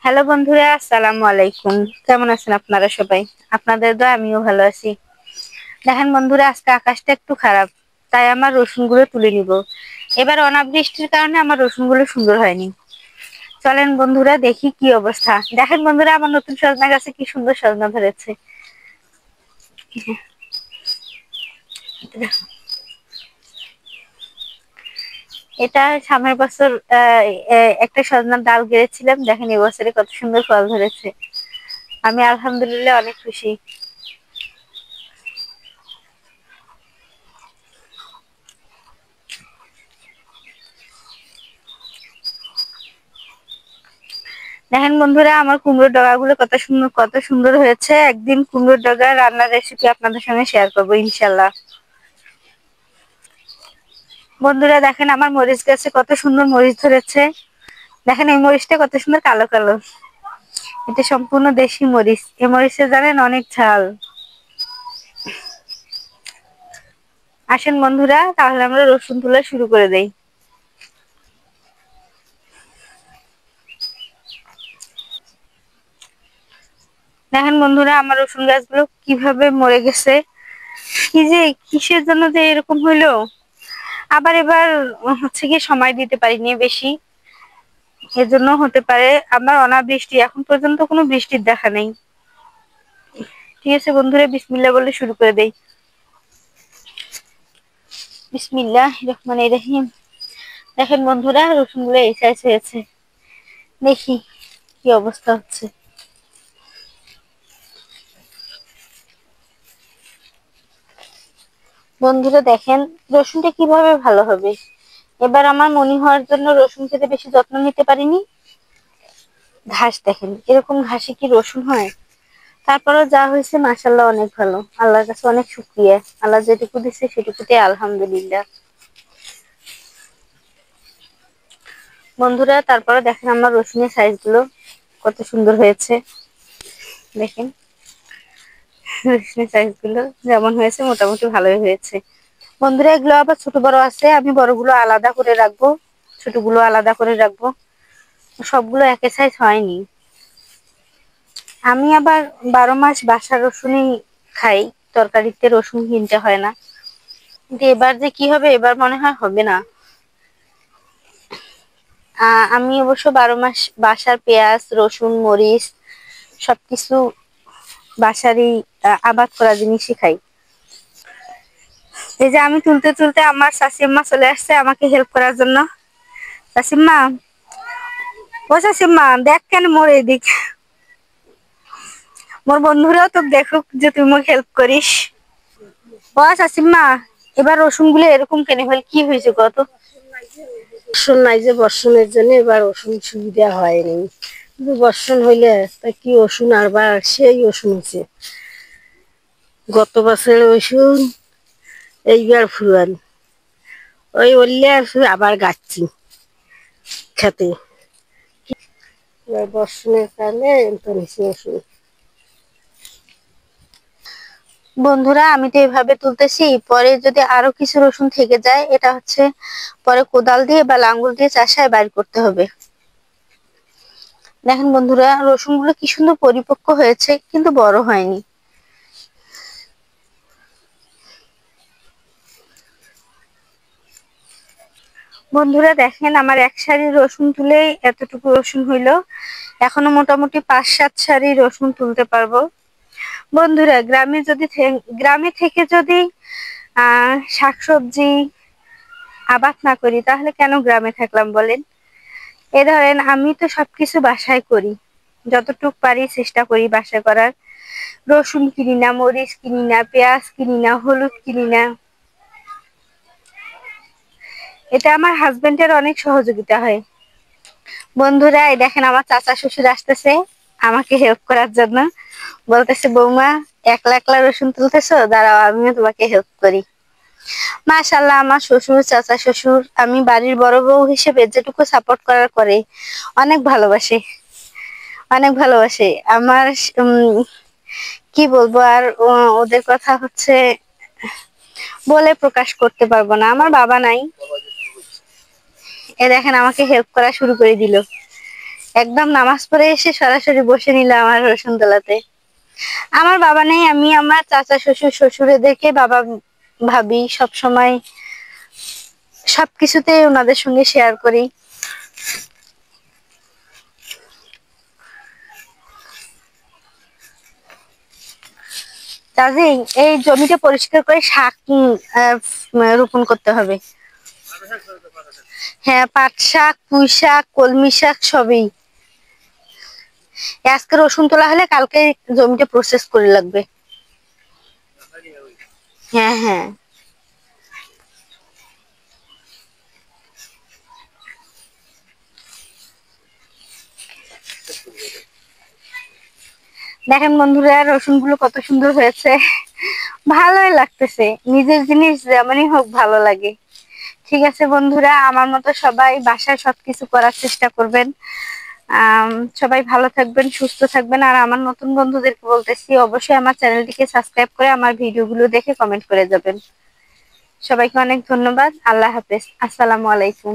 Hello বন্ধুরা, আসসালামু আলাইকুম। কেমন আছেন আপনারা সবাই? আপনাদের দোয়া আমিও ভালো আছি। দেখেন বন্ধুরা, আজকে আকাশটা একটু খারাপ, তাই আমার রসুনগুলো তুলে নিব। এবার অনাবৃষ্টির কারণে আমার রসুনগুলো সুন্দর হয়নি। চলেন বন্ধুরা, দেখি কি অবস্থা। দেখেন বন্ধুরা, আমার নতুন সজনা গাছে কি সুন্দর সজনা ধরেছে। এটা সামনের বছর একটা সজনার ডাল গেড়েছিলাম, দেখেন এবছরে কত সুন্দর ফল ধরেছে। আমি আলহামদুলিল্লাহ অনেক খুশি। দেখেন বন্ধুরা, আমার কুমড়োর ডগাগুলো কত সুন্দর হয়েছে। একদিন কুমড়োর ডগা রান্নার রেসিপি আপনাদের সঙ্গে শেয়ার করবো ইনশাল্লাহ। বন্ধুরা দেখেন, আমার মরিচ গাছে কত সুন্দর মরিচ ধরেছে। দেখেন এই মরিচটা কত সুন্দর কালো কালো। এটা সম্পূর্ণ দেশি মরিচ। এই মরিচে জানেন অনেক ঝাল। আসেন বন্ধুরা, তাহলে আমরা রসুন তোলা শুরু করে দেই। দেখেন বন্ধুরা, আমার রসুন গাছগুলো কিভাবে মরে গেছে। কি যে কিসের জন্য যে এরকম হইলো। আবার এবার হচ্ছে কি সময় দিতে পারিনি বেশি, এজন্য হতে পারে। আমার অনাবৃষ্টি, এখন পর্যন্ত কোনো বৃষ্টির দেখা নেই। ঠিক আছে বন্ধুরা, বিসমিল্লাহ বলে শুরু করে দেই। বিসমিল্লাহ রহমানির রহিম। দেখেন বন্ধুরা, রসুন গুলো এই সাইজ হয়েছে। দেখি কি অবস্থা হচ্ছে। বন্ধুরা দেখেন, রসুনটা কিভাবে ভালো হবে। এবার আমার মনে হওয়ার জন্য রসুন খেতে বেশি যত্ন নিতে পারিনি। ঘাস দেখেন, এরকম ঘাসে কি রসুন হয়? তারপরেও যা হয়েছে মাশাআল্লাহ অনেক ভালো। আল্লাহর কাছে অনেক শুকরিয়া। আল্লাহ যেটুকু দিচ্ছে সেটুকুতে আলহামদুলিল্লাহ। বন্ধুরা তারপরে দেখেন আমার রসুনের সাইজ গুলো কত সুন্দর হয়েছে। দেখেন রসুনের সাইজ গুলো যেমন হয়েছে মোটামুটি ভালোই হয়েছে। বন্ধুরা এগুলো আবার ছোট বড় আছে, আমি বড়গুলো আলাদা করে রাখবো, ছোটগুলো আলাদা করে রাখবো। সবগুলো একই সাইজ হয়নি। আমি আবার 12 মাস বাসার রসুনই খাই, তরকারিতে রসুন কিনতে হয় না। কিন্তু এবার যে কি হবে, এবার মনে হয় হবে না। আমি অবশ্য 12 মাস বাসার পেঁয়াজ রসুন মরিচ সবকিছু বাসারই আবাদ করা জিনিসই খাই। এই যে আমি তুলতে তুলতে আমার শাশুড়িমা চলে আসছে আমাকে হেল্প করার জন্য। শাশুড়িমা, ও শাশুড়িমা দেখ কেন মোর এদিক। মোর বন্ধুরাও তো দেখুক যে তুই মোক হেল্প করিস। ও শাশুড়িমা, এবার রসুন গুলো এরকম কেন হল, কি হয়েছে কত? বর্ষণ নাই যে, বর্ষণের জন্য এবার ওষুধ সুবিধা হয়নি। কিন্তু বর্ষণ হইলে তা কি ওষুধ আর বা সেই ওষুধ হচ্ছে। গত বছরের ওষুধ এইবার ফুরান ওই উঠলে আবার গাচ্ছি খেতে। এবার বর্ষণের কারণে তো বেশি ওষুধ। বন্ধুরা আমি তো এভাবে তুলতেছি, পরে যদি আরো কিছু রসুন থেকে যায় এটা হচ্ছে পরে কোদাল দিয়ে বা লাঙ্গল দিয়ে চাষায় বাইর করতে হবে। দেখেন বন্ধুরা, রসুন গুলো কি সুন্দর পরিপক্ক হয়েছে, কিন্তু বড় হয়নি। বন্ধুরা দেখেন, আমার এক সারি রসুন তুলেই এতটুকু রসুন হইলো। এখনো মোটামুটি 5-7 সারি রসুন তুলতে পারবো। বন্ধুরা গ্রামে থেকে যদি শাকসবজি আবাদ না করি তাহলে কেন গ্রামে থাকলাম বলেন। এ ধরেন আমি তো সবকিছু বাসায় করি, যতটুক পারি চেষ্টা করি বাসায় করার। রসুন কিনি না, মরিচ কিনি না, পেঁয়াজ কিনি না, হলুদ কিনি না। এটা আমার হাজবেন্ডের অনেক সহযোগিতা হয়। বন্ধুরা এই দেখেন, আমার চাচা শ্বশুর আসতেছে আমাকে হেল্প করার জন্য। বলতেছে, বৌমা একলা একলা রসুন তুলতেছো, দাঁড়াও আমিও তোমাকে হেল্প করি। মাশাআল্লাহ, আমার শ্বশুর চাচা শ্বশুর আমি বাড়ির বড় বউ হিসেবে যেটুকু সাপোর্ট করার করে অনেক ভালোবাসে, অনেক ভালোবাসে আমার। কি বলবো আর, ওদের কথা হচ্ছে বলে প্রকাশ করতে পারবো না। আমার বাবা নাই, এ দেখেন আমাকে হেল্প করা শুরু করে দিল। একদম নামাজ পড়ে এসে সরাসরি বসে নিলাম আমার রসুন তোলাতে। আমার বাবা নেই, আমি আমার চাচা শ্বশুর শ্বশুরেদেরকে বাবা ভাবি সব সময় সবকিছুতে ওনাদের সঙ্গে শেয়ার করি। কাজে এই জমিটা পরিষ্কার করে শাক রোপণ করতে হবে। হ্যাঁ, পাট শাক, পুঁই শাক, কলমি শাক সবই। আজকে রসুন তোলা হলে কালকে জমিটা প্রসেস করে লাগবে। হ্যাঁ হ্যাঁ, দেখেন বন্ধুরা রসুন গুলো কত সুন্দর হয়েছে, ভালোই লাগতেছে। নিজের জিনিস যেমনই হোক ভালো লাগে। ঠিক আছে বন্ধুরা, আমার মতো সবাই বাসায় সবকিছু করার চেষ্টা করবেন। সবাই ভালো থাকবেন, সুস্থ থাকবেন। আর আমার নতুন বন্ধুদেরকে বলতেছি অবশ্যই আমার চ্যানেলটিকে সাবস্ক্রাইব করে আমার ভিডিওগুলো দেখে কমেন্ট করে যাবেন। সবাইকে অনেক ধন্যবাদ। আল্লাহ হাফেজ। আসসালামু আলাইকুম।